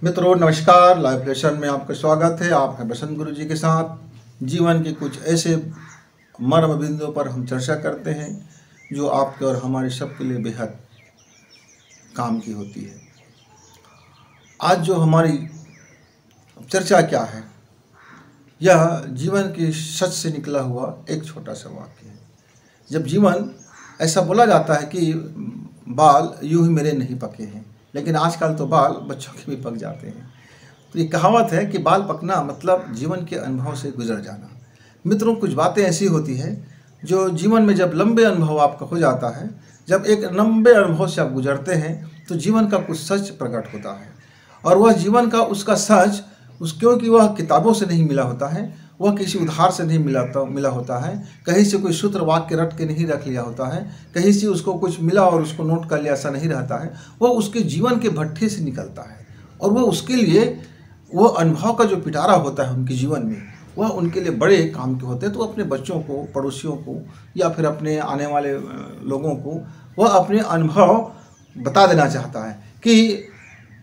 मित्रों नमस्कार। Live lesson में आपका स्वागत है। आप हैं बसंत गुरु जी के साथ। जीवन के कुछ ऐसे मर्म बिंदुओं पर हम चर्चा करते हैं जो आपके और हमारे सबके लिए बेहद काम की होती है। आज जो हमारी चर्चा क्या है, यह जीवन के सच से निकला हुआ एक छोटा सा वाक्य है। जब जीवन ऐसा बोला जाता है कि बाल यूं ही मेरे नहीं पके हैं, लेकिन आजकल तो बाल बच्चों के भी पक जाते हैं। तो ये कहावत है कि बाल पकना मतलब जीवन के अनुभव से गुजर जाना। मित्रों, कुछ बातें ऐसी होती हैं जो जीवन में जब लंबे अनुभव आपका हो जाता है, जब एक लंबे अनुभव से आप गुजरते हैं तो जीवन का कुछ सच प्रकट होता है। और वह जीवन का उसका सच क्योंकि वह किताबों से नहीं मिला होता है, वह किसी उधार से नहीं मिला होता है, कहीं से कोई सूत्र वाक्य रट के नहीं रख लिया होता है, कहीं से उसको कुछ मिला और उसको नोट कर लिया, ऐसा नहीं रहता है। वह उसके जीवन के भट्ठे से निकलता है और वह उसके लिए वह अनुभव का जो पिटारा होता है उनके जीवन में, वह उनके लिए बड़े काम के होते हैं। तो अपने बच्चों को, पड़ोसियों को या फिर अपने आने वाले लोगों को वह अपने अनुभव बता देना चाहता है कि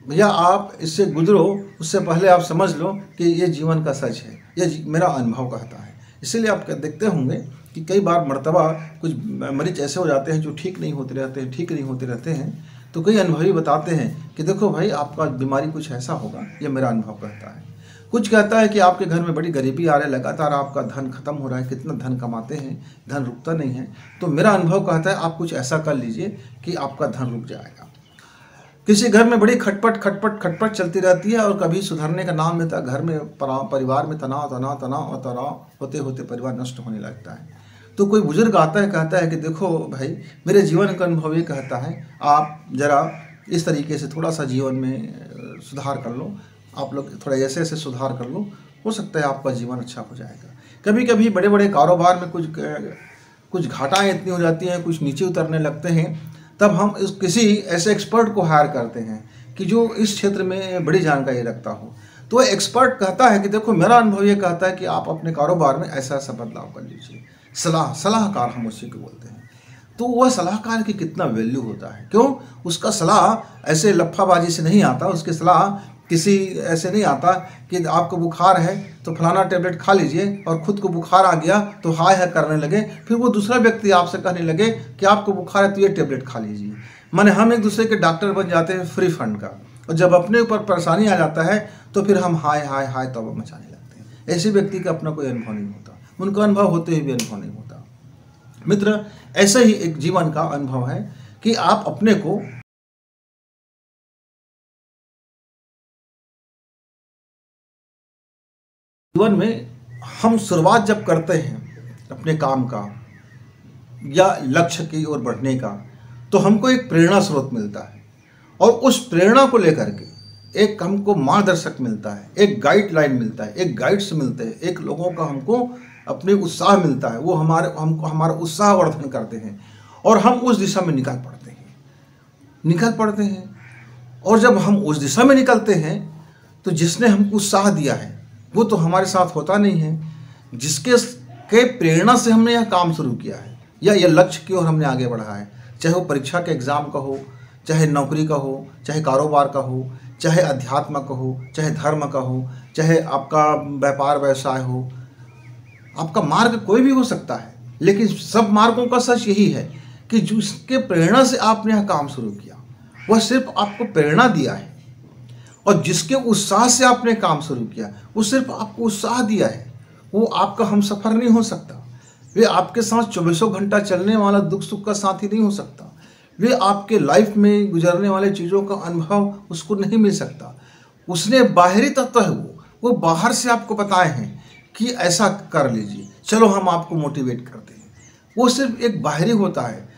भैया आप इससे गुजरो, उससे पहले आप समझ लो कि ये जीवन का सच है, यह मेरा अनुभव कहता है। इसीलिए आप देखते होंगे कि कई बार मर्तबा कुछ मरीज ऐसे हो जाते हैं जो ठीक नहीं होते रहते हैं, तो कई अनुभवी बताते हैं कि देखो भाई, आपका बीमारी कुछ ऐसा होगा, ये मेरा अनुभव कहता है। कुछ कहता है कि आपके घर में बड़ी गरीबी आ रही है, लगातार आपका धन खत्म हो रहा है, कितना धन कमाते हैं, धन रुकता नहीं है, तो मेरा अनुभव कहता है आप कुछ ऐसा कर लीजिए कि आपका धन रुक जाएगा। किसी घर में बड़ी खटपट चलती रहती है और कभी सुधरने का नाम लेता है। घर में परिवार में तनाव होते होते परिवार नष्ट होने लगता है। तो कोई बुजुर्ग आता है, कहता है कि देखो भाई, मेरे जीवन का अनुभव ये कहता है आप जरा इस तरीके से थोड़ा सा जीवन में सुधार कर लो, आप लोग थोड़ा ऐसे सुधार कर लो, हो सकता है आपका जीवन अच्छा हो जाएगा। कभी कभी बड़े बड़े कारोबार में कुछ घाटाएँ इतनी हो जाती हैं, कुछ नीचे उतरने लगते हैं, तब हम किसी ऐसे एक्सपर्ट को हायर करते हैं कि जो इस क्षेत्र में बड़ी जानकारी रखता हो। तो एक्सपर्ट कहता है कि देखो, मेरा अनुभव ये कहता है कि आप अपने कारोबार में ऐसा ऐसा बदलाव कर लीजिए। सलाहकार हम उसी को बोलते हैं। तो वह सलाहकार की कितना वैल्यू होता है, क्यों? उसका सलाह ऐसे लफ्फाबाजी से नहीं आता, उसकी सलाह किसी ऐसे नहीं आता कि आपको बुखार है तो फलाना टेबलेट खा लीजिए और खुद को बुखार आ गया तो हाय है करने लगे, फिर वो दूसरा व्यक्ति आपसे कहने लगे कि आपको बुखार है तो ये टेबलेट खा लीजिए। माने हम एक दूसरे के डॉक्टर बन जाते हैं फ्री फंड का, और जब अपने ऊपर परेशानी आ जाता है तो फिर हम हाय हाय हाय तब मचाने लगते हैं। ऐसे व्यक्ति का अपना कोई अनुभव नहीं होता, उनका अनुभव होते हुए भी अनुभव नहीं होता। मित्र, ऐसा ही एक जीवन का अनुभव है कि आप अपने को जीवन में हम शुरुआत जब करते हैं अपने काम का या लक्ष्य की ओर बढ़ने का, तो हमको एक प्रेरणा स्रोत मिलता है और उस प्रेरणा को लेकर के एक हमको मार्गदर्शक मिलता है, एक गाइडलाइन मिलता है, एक गाइड्स मिलते हैं, एक लोगों का हमको अपने उत्साह मिलता है। वो हमारा उत्साह वर्धन करते हैं और हम उस दिशा में निकल पड़ते हैं। और जब हम उस दिशा में निकलते हैं तो जिसने हमको उत्साह दिया है वो तो हमारे साथ होता नहीं है। जिसके प्रेरणा से हमने यह काम शुरू किया है या यह लक्ष्य की ओर हमने आगे बढ़ा है, चाहे वो परीक्षा के एग्ज़ाम का हो, चाहे नौकरी का हो, चाहे कारोबार का हो, चाहे अध्यात्म का हो, चाहे धर्म का हो, चाहे आपका व्यापार व्यवसाय हो, आपका मार्ग कोई भी हो सकता है, लेकिन सब मार्गों का सच यही है कि जिसके प्रेरणा से आपने यह काम शुरू किया वह सिर्फ आपको प्रेरणा दिया है, और जिसके उत्साह से आपने काम शुरू किया वो सिर्फ आपको उत्साह दिया है। वो आपका हमसफर नहीं हो सकता, वे आपके साथ 24 घंटा चलने वाला दुख सुख का साथी नहीं हो सकता, वे आपके लाइफ में गुजरने वाले चीज़ों का अनुभव उसको नहीं मिल सकता। उसने बाहरी तत्व है, वो बाहर से आपको बताए हैं कि ऐसा कर लीजिए, चलो हम आपको मोटिवेट करते हैं। वो सिर्फ एक बाहरी होता है,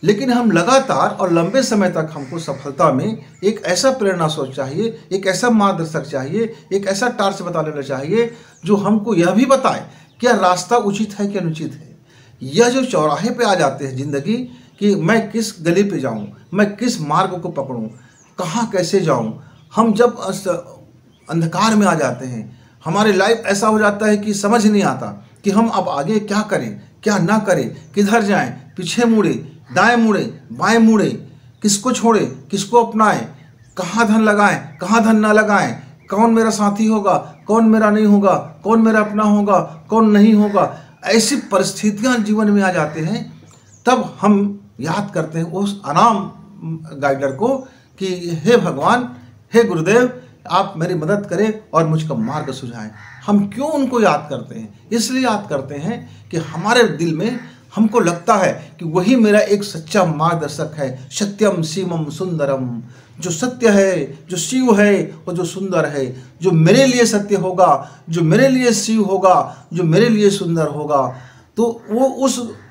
लेकिन हम लगातार और लंबे समय तक हमको सफलता में एक ऐसा प्रेरणा स्रोत चाहिए, एक ऐसा मार्गदर्शक चाहिए, एक ऐसा टार्च बता देना चाहिए जो हमको यह भी बताए क्या रास्ता उचित है क्या अनुचित है। यह जो चौराहे पे आ जाते हैं ज़िंदगी कि मैं किस गली पे जाऊं, मैं किस मार्ग को पकड़ूं, कहाँ कैसे जाऊं, हम जब अंधकार में आ जाते हैं, हमारी लाइफ ऐसा हो जाता है कि समझ नहीं आता कि हम अब आगे क्या करें क्या ना करें, किधर जाएं, पीछे मुड़े, दाएं मुड़े, बाएं मुड़े, किसको छोड़े किसको अपनाएं, कहाँ धन लगाएं, कहाँ धन ना लगाएं, कौन मेरा साथी होगा, कौन मेरा नहीं होगा, कौन मेरा अपना होगा, कौन नहीं होगा, ऐसी परिस्थितियां जीवन में आ जाते हैं। तब हम याद करते हैं उस अनाम गाइडर को कि हे भगवान, हे गुरुदेव, आप मेरी मदद करें और मुझको मार्ग सुझाएं। हम क्यों उनको याद करते हैं? इसलिए याद करते हैं कि हमारे दिल में हमको लगता है कि वही मेरा एक सच्चा मार्गदर्शक है। सत्यम शिवम सुंदरम, जो सत्य है, जो शिव है और जो सुंदर है, जो मेरे लिए सत्य होगा, जो मेरे लिए शिव होगा, जो मेरे लिए सुंदर होगा। तो वो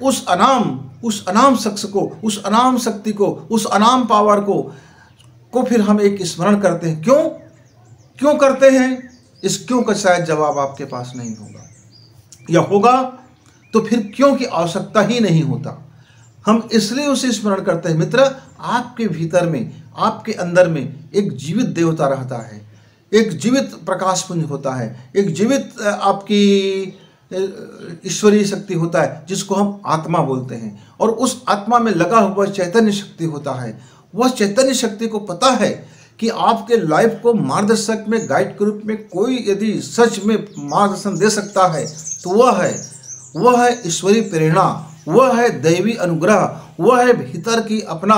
उस अनाम शख्स को, उस अनाम शक्ति को, उस अनाम पावर को फिर हम एक स्मरण करते हैं। क्यों करते हैं? इस क्यों का शायद जवाब आपके पास नहीं होगा, या होगा तो फिर क्यों की आवश्यकता ही नहीं होता। हम इसलिए उसे स्मरण करते हैं। मित्र, आपके भीतर में, आपके अंदर में एक जीवित देवता रहता है, एक जीवित प्रकाश पुंज होता है, एक जीवित आपकी ईश्वरीय शक्ति होता है जिसको हम आत्मा बोलते हैं। और उस आत्मा में लगा हुआ चैतन्य शक्ति होता है। वह चैतन्य शक्ति को पता है कि आपके लाइफ को मार्गदर्शक में, गाइड के रूप में कोई यदि सच में मार्गदर्शन दे सकता है तो वह है ईश्वरीय प्रेरणा, वह है दैवी अनुग्रह, वह है भीतर की अपना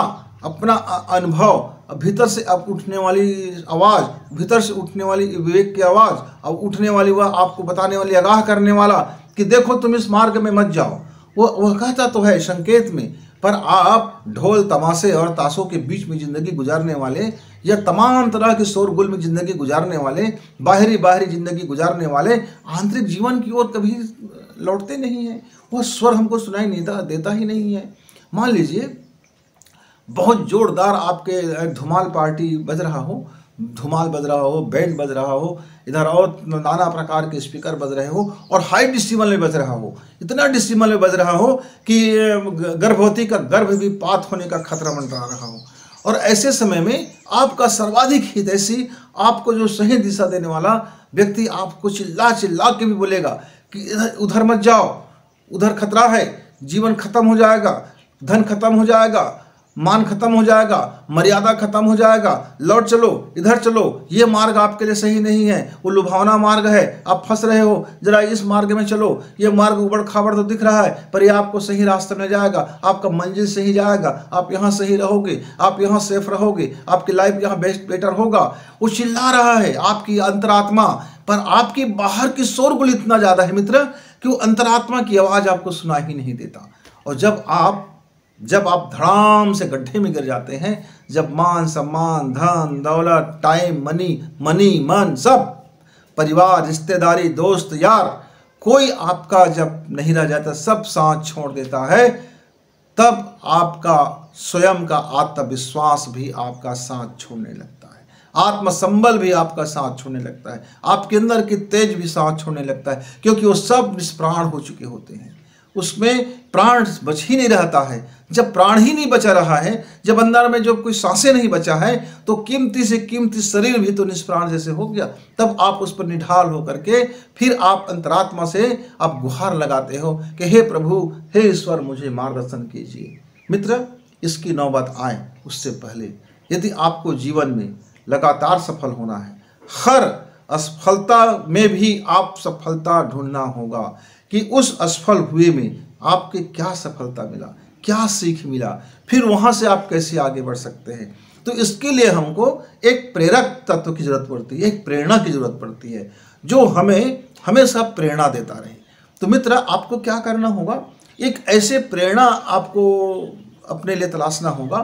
अनुभव, भीतर से अब उठने वाली आवाज़, भीतर से उठने वाली विवेक की आवाज़, अब उठने वाली वह आपको बताने वाली, आगाह करने वाला कि देखो तुम इस मार्ग में मत जाओ। वह कहता तो है संकेत में, पर आप ढोल तमाशे और ताशों के बीच में ज़िंदगी गुजारने वाले, या तमाम तरह के शोरगुल में ज़िंदगी गुजारने वाले, बाहरी ज़िंदगी गुजारने वाले आंतरिक जीवन की ओर कभी लौटते नहीं हैं। वह स्वर हमको सुनाई नहीं देता ही नहीं है। मान लीजिए बहुत जोरदार आपके धुमाल पार्टी बज रहा हो, धुमाल बज रहा हो, बैंड बज रहा हो, इधर और नाना प्रकार के स्पीकर बज रहे हो और हाई डिसिबल में बज रहा हो, इतना डिसिबल में बज रहा हो कि गर्भवती का गर्भ भी पात होने का खतरा मंडरा रहा हो। और ऐसे समय में आपका सर्वाधिक हितैषी, आपको जो सही दिशा देने वाला व्यक्ति आपको चिल्ला के भी बोलेगा कि उधर मत जाओ, उधर खतरा है, जीवन खत्म हो जाएगा, धन खत्म हो जाएगा, मान खत्म हो जाएगा, मर्यादा खत्म हो जाएगा, लौट चलो, इधर चलो, ये मार्ग आपके लिए सही नहीं है, वो लुभावना मार्ग है, आप फंस रहे हो, जरा इस मार्ग में चलो, ये मार्ग उबड़ खाबड़ तो दिख रहा है पर ये आपको सही रास्ते में जाएगा, आपका मंजिल सही जाएगा, आप यहाँ सही रहोगे, आप यहाँ सेफ रहोगे, आपकी लाइफ यहाँ बेटर होगा। वो चिल्ला रहा है आपकी अंतरात्मा, पर आपकी बाहर की शोरगुल इतना ज़्यादा है मित्र कि वो अंतरात्मा की आवाज़ आपको सुना ही नहीं देता। और जब आप धड़ाम से गड्ढे में गिर जाते हैं, जब मान सम्मान, धन दौलत, टाइम, मनी मन, सब परिवार, रिश्तेदारी, दोस्त यार, कोई आपका जब नहीं रह जाता, सब साथ छोड़ देता है, तब आपका स्वयं का आत्मविश्वास भी आपका साथ छोड़ने लगता है, आत्मसंबल भी आपका साथ छोड़ने लगता है, आपके अंदर की तेज भी साथ छोड़ने लगता है, क्योंकि वो सब निष्प्राण हो चुके होते हैं। उसमें प्राण बच ही नहीं रहता है। जब प्राण ही नहीं बचा रहा है, जब अंदर में जो कोई सांसें नहीं बचा है, तो कीमती से कीमती शरीर भी तो निष्प्राण जैसे हो गया। तब आप उस पर निढाल हो करके फिर आप अंतरात्मा से आप गुहार लगाते हो कि हे प्रभु, हे ईश्वर, मुझे मार्गदर्शन कीजिए। मित्र, इसकी नौबत आए उससे पहले यदि आपको जीवन में लगातार सफल होना है, हर असफलता में भी आप सफलता ढूंढना होगा कि उस असफल हुए में आपके क्या सफलता मिला, क्या सीख मिला, फिर वहाँ से आप कैसे आगे बढ़ सकते हैं। तो इसके लिए हमको एक प्रेरक तत्व की जरूरत पड़ती है, एक प्रेरणा की जरूरत पड़ती है जो हमें हमेशा प्रेरणा देता रहे। तो मित्र, आपको क्या करना होगा, एक ऐसे प्रेरणा आपको अपने लिए तलाशना होगा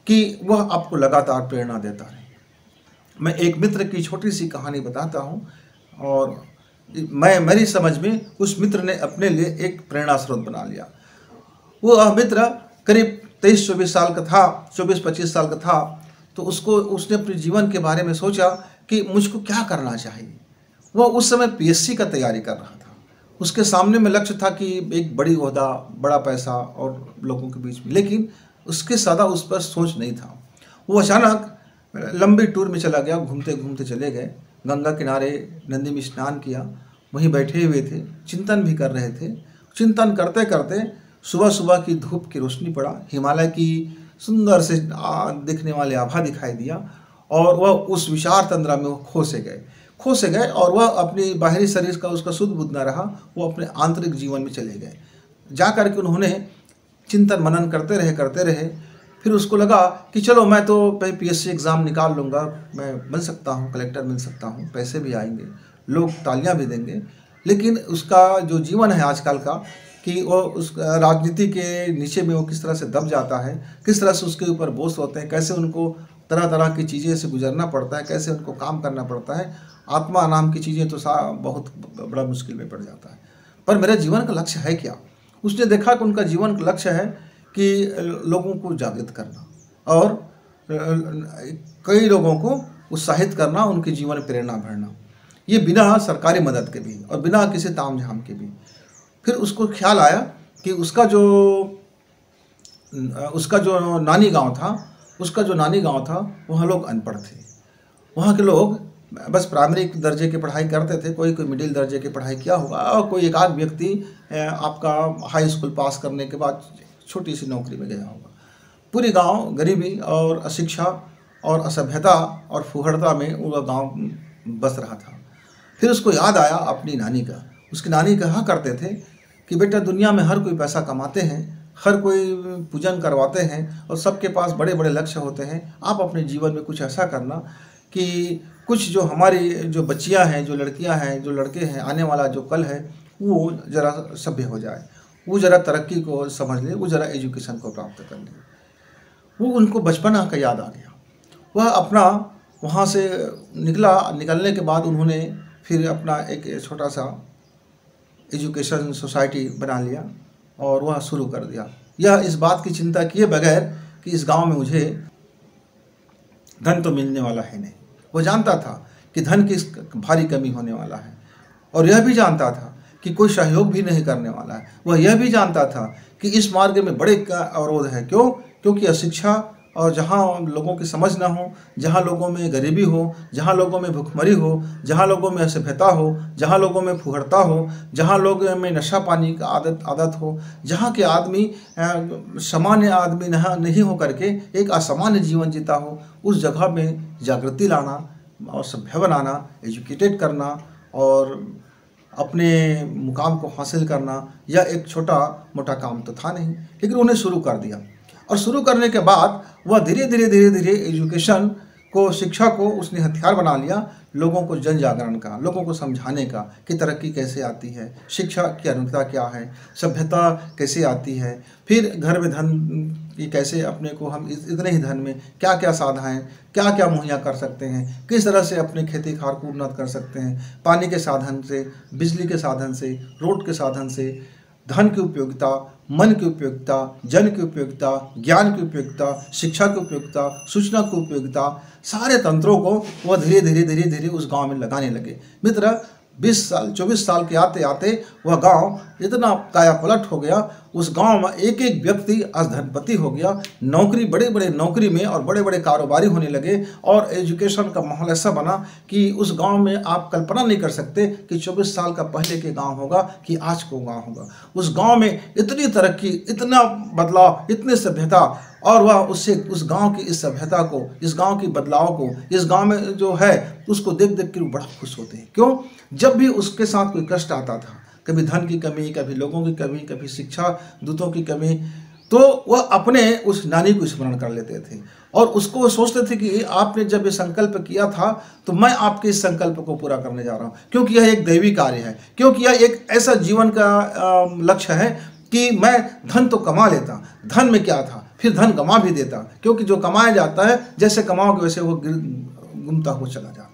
कि वह आपको लगातार प्रेरणा देता रहे। मैं एक मित्र की छोटी सी कहानी बताता हूँ, और मेरी समझ में उस मित्र ने अपने लिए एक प्रेरणा स्रोत बना लिया। वो मित्र करीब 23-24 साल का था, 24-25 साल का था। तो उसने अपने जीवन के बारे में सोचा कि मुझको क्या करना चाहिए। वो उस समय पीएससी का तैयारी कर रहा था। उसके सामने में लक्ष्य था कि एक बड़ी ओहदा, बड़ा पैसा और लोगों के बीच में, लेकिन उसके ज़्यादा उस पर सोच नहीं था। वो अचानक लंबी टूर में चला गया, घूमते घूमते चले गए, गंगा किनारे नदी में स्नान किया, वहीं बैठे हुए थे, चिंतन भी कर रहे थे। चिंतन करते करते सुबह सुबह की धूप की रोशनी पड़ा, हिमालय की सुंदर से दिखने वाले आभा दिखाई दिया, और वह उस विचार तंद्रा में वो खो से गए और वह अपनी बाहरी शरीर का उसका शुद्ध बुद्ध न रहा, वो अपने आंतरिक जीवन में चले गए। जा कर के उन्होंने चिंतन मनन करते रहे। फिर उसको लगा कि चलो मैं तो PSC एग्ज़ाम निकाल लूँगा, मैं बन सकता हूँ, कलेक्टर बन सकता हूँ, पैसे भी आएंगे, लोग तालियां भी देंगे। लेकिन उसका जो जीवन है आजकल का, कि वो उस राजनीति के नीचे में वो किस तरह से दब जाता है, किस तरह से उसके ऊपर बोझ होते हैं, कैसे उनको तरह तरह की चीज़ें से गुजरना पड़ता है, कैसे उनको काम करना पड़ता है। आत्मा नाम की चीज़ें तो बहुत बड़ा मुश्किल में पड़ जाता है। पर मेरे जीवन का लक्ष्य है क्या? उसने देखा कि उनका जीवन का लक्ष्य है कि लोगों को जागृत करना और कई लोगों को उत्साहित करना, उनके जीवन में प्रेरणा भरना, ये बिना सरकारी मदद के भी और बिना किसी ताम झाम के भी। फिर उसको ख्याल आया कि उसका जो नानी गांव था, वहाँ लोग अनपढ़ थे। वहाँ के लोग बस प्राइमरी दर्जे की पढ़ाई करते थे, कोई मिडिल दर्जे की पढ़ाई किया होगा, और कोई एक आध व्यक्ति आपका हाई स्कूल पास करने के बाद छोटी सी नौकरी में गया होगा। पूरी गांव गरीबी और अशिक्षा और असभ्यता और फुहड़ता में वो गांव बस रहा था। फिर उसको याद आया अपनी नानी का। उसकी नानी कहा करते थे कि बेटा, दुनिया में हर कोई पैसा कमाते हैं, हर कोई पूजन करवाते हैं और सबके पास बड़े बड़े लक्ष्य होते हैं। आप अपने जीवन में कुछ ऐसा करना कि कुछ जो हमारी जो बच्चियां हैं, जो लड़कियां हैं, जो लड़के हैं, आने वाला जो कल है वो ज़रा सभ्य हो जाए, वो ज़रा तरक्की को समझ ले, वो ज़रा एजुकेशन को प्राप्त कर ले। वो उनको बचपना का याद आ गया। वह अपना वहाँ से निकलने के बाद उन्होंने फिर अपना एक छोटा सा एजुकेशन सोसाइटी बना लिया और वह शुरू कर दिया। यह इस बात की चिंता किए बगैर कि इस गांव में मुझे धन तो मिलने वाला है नहीं। वो जानता था कि धन की भारी कमी होने वाला है, और यह भी जानता था कि कोई सहयोग भी नहीं करने वाला है। वह यह भी जानता था कि इस मार्ग में बड़े अवरोध है। क्योंकि अशिक्षा और जहाँ लोगों की समझ ना हो, जहाँ लोगों में गरीबी हो, जहाँ लोगों में भुखमरी हो, जहाँ लोगों में असभ्यता हो, जहाँ लोगों में फुहड़ता हो, जहाँ लोगों में नशा पानी का आदत हो, जहाँ के आदमी सामान्य आदमी नहीं हो करके एक असामान्य जीवन जीता हो, उस जगह में जागृति लाना और सभ्य बनाना, एजुकेटेड करना और अपने मुकाम को हासिल करना, यह एक छोटा मोटा काम तो था नहीं। लेकिन उन्हें शुरू कर दिया, और शुरू करने के बाद वह धीरे धीरे एजुकेशन को, शिक्षा को उसने हथियार बना लिया, लोगों को जन जागरण का, लोगों को समझाने का कि तरक्की कैसे आती है, शिक्षा की अनुकूलता क्या है, सभ्यता कैसे आती है, फिर घर में धन की कैसे अपने को हम इतने ही धन में क्या क्या साधन हैं, क्या क्या मुहैया कर सकते हैं, किस तरह से अपने खेती खार को उन्नत कर सकते हैं, पानी के साधन से, बिजली के साधन से, रोड के साधन से, धन की उपयोगिता, मन की उपयोगिता, जन की उपयोगिता, ज्ञान की उपयोगिता, शिक्षा की उपयोगिता, सूचना की उपयोगिता, सारे तंत्रों को वह धीरे धीरे उस गांव में लगाने लगे। मित्र, 24 साल के आते आते वह गांव इतना काया पलट हो गया। उस गांव में एक एक व्यक्ति आज धनपति हो गया, नौकरी, बड़े बड़े नौकरी में और बड़े बड़े कारोबारी होने लगे, और एजुकेशन का माहौल ऐसा बना कि उस गांव में आप कल्पना नहीं कर सकते कि 24 साल का पहले के गांव होगा कि आज को गांव होगा। उस गांव में इतनी तरक्की, इतना बदलाव, इतनी सभ्यता, और वह उससे उस गांव की इस सभ्यता को, इस गांव की बदलाव को, इस गांव में जो है उसको देख देख के बड़ा खुश होते हैं। क्यों? जब भी उसके साथ कोई कष्ट आता था, कभी धन की कमी, कभी लोगों की कमी, कभी शिक्षा दूतों की कमी, तो वह अपने उस नानी को स्मरण कर लेते थे और उसको सोचते थे कि आपने जब ये संकल्प किया था तो मैं आपके इस संकल्प को पूरा करने जा रहा हूँ, क्योंकि यह एक दैवी कार्य है, क्योंकि यह एक ऐसा जीवन का लक्ष्य है कि मैं धन तो कमा लेता, धन में क्या था, फिर धन गंवा भी देता, क्योंकि जो कमाया जाता है जैसे कमाओगे वैसे वो गुमता हो चला जाता है।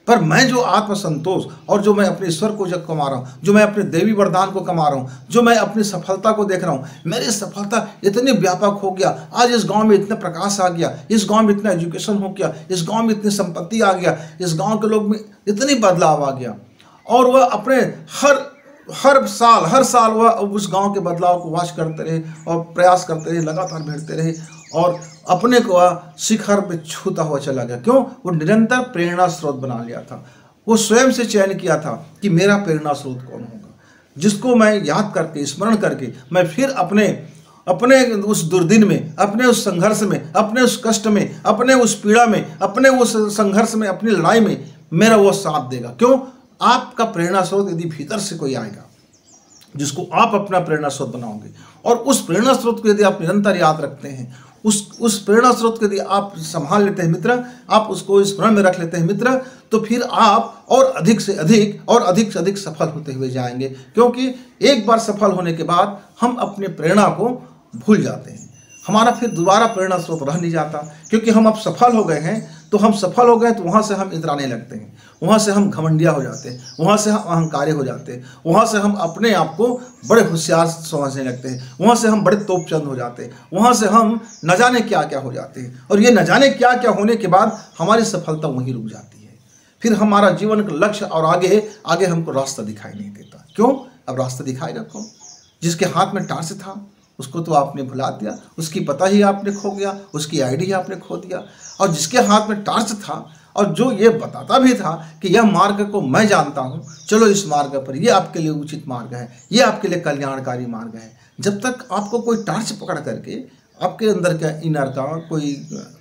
पर मैं जो आत्मसंतोष और जो मैं अपने ईश्वर को जब कमा रहा हूँ, जो मैं अपने देवी वरदान को कमा रहा हूँ, जो मैं अपनी सफलता को देख रहा हूँ, मेरी सफलता इतनी व्यापक हो गया, आज इस गांव में इतना प्रकाश आ गया, इस गांव में इतना एजुकेशन हो गया, इस गांव में इतनी संपत्ति आ गया, इस गांव के लोग में इतनी बदलाव आ गया, और वह अपने हर साल वह उस गांव के बदलाव को वाच करते रहे और प्रयास करते रहे, लगातार भिड़ते रहे और अपने को शिखर पे छूता हुआ चला गया। क्यों? वो निरंतर प्रेरणा स्रोत बना लिया था। वो स्वयं से चयन किया था कि मेरा प्रेरणा स्रोत कौन होगा, जिसको मैं याद करके, स्मरण करके मैं फिर अपने अपने उस दुर्दिन में, अपने उस संघर्ष में, अपने उस कष्ट में, अपने उस पीड़ा में, अपने उस संघर्ष में, अपनी लड़ाई में मेरा वो साथ देगा। क्यों? आपका प्रेरणा स्रोत यदि भीतर से कोई आएगा जिसको आप अपना प्रेरणा स्रोत बनाओगे, और उस प्रेरणा स्रोत को यदि आप निरंतर याद रखते हैं, उस प्रेरणा स्रोत को यदि आप संभाल लेते हैं मित्र, आप उसको स्मरण में रख लेते हैं मित्र, तो फिर आप और अधिक से अधिक और अधिक से अधिक सफल होते हुए जाएंगे। क्योंकि एक बार सफल होने के बाद हम अपने प्रेरणा को भूल जाते हैं, हमारा फिर दोबारा प्रेरणा स्रोत रह नहीं जाता। क्योंकि हम अब सफल हो गए हैं, तो हम सफल हो गए तो वहाँ से हम इतराने लगते हैं, वहाँ से हम घमंडिया हो जाते हैं, वहाँ से हम अहंकारी हो जाते हैं, वहाँ से हम अपने आप को बड़े होशियार समझने लगते हैं, वहाँ से हम बड़े तोपचंद हो जाते हैं, वहाँ से हम न जाने क्या क्या हो जाते हैं। और ये न जाने क्या क्या होने के बाद हमारी सफलता वहीं रुक जाती है। फिर हमारा जीवन का लक्ष्य और आगे आगे हमको रास्ता दिखाई नहीं देता। क्यों? अब रास्ता दिखाएगा कौन? जिसके हाथ में टार्च था उसको तो आपने भुला दिया, उसकी पता ही आपने खो गया, उसकी आईडी ही आपने खो दिया। और जिसके हाथ में टार्च था और जो ये बताता भी था कि यह मार्ग को मैं जानता हूँ, चलो इस मार्ग पर, ये आपके लिए उचित मार्ग है, ये आपके लिए कल्याणकारी मार्ग है। जब तक आपको कोई टार्च पकड़ करके आपके अंदर का इनर का कोई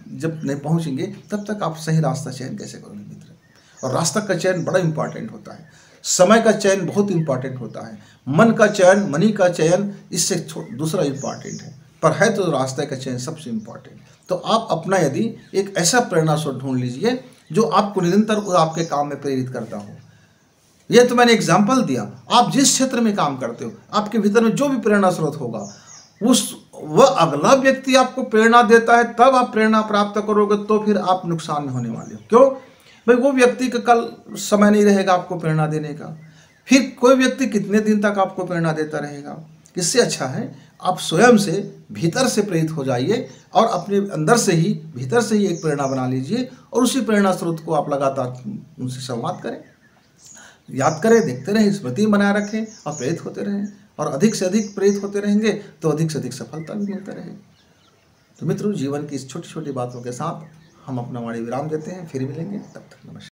जब नहीं पहुँचेंगे, तब तक आप सही रास्ता चयन कैसे करोगे मित्र? और रास्ता का चयन बड़ा इंपॉर्टेंट होता है, समय का चयन बहुत इंपॉर्टेंट होता है, मन का चयन, मनी का चयन इससे दूसरा इंपॉर्टेंट है, पर है तो रास्ते का चयन सबसे इंपॉर्टेंट। तो आप अपना यदि एक ऐसा प्रेरणा स्रोत ढूंढ लीजिए जो आपको निरंतर आपके काम में प्रेरित करता हो। ये तो मैंने एग्जाम्पल दिया। आप जिस क्षेत्र में काम करते हो, आपके भीतर में जो भी प्रेरणा स्रोत होगा, वह अगला व्यक्ति आपको प्रेरणा देता है, तब आप प्रेरणा प्राप्त करोगे, तो फिर आप नुकसान में होने वाले हो। क्यों भाई? वो व्यक्ति का कल समय नहीं रहेगा आपको प्रेरणा देने का, फिर कोई व्यक्ति कितने दिन तक आपको प्रेरणा देता रहेगा? इससे अच्छा है आप स्वयं से भीतर से प्रेरित हो जाइए और अपने अंदर से ही, भीतर से ही एक प्रेरणा बना लीजिए, और उसी प्रेरणा स्रोत को आप लगातार उनसे संवाद करें, याद करें, देखते रहें, स्मृति बनाए रखें और प्रेरित होते रहें। और अधिक से अधिक प्रेरित होते रहेंगे तो अधिक से अधिक सफलता भी मिलती रहेगी। तो मित्रों, जीवन की इस छोटी छोटी बातों के साथ हम अपना वाणी विराम देते हैं, फिर मिलेंगे, तब तक नमस्कार।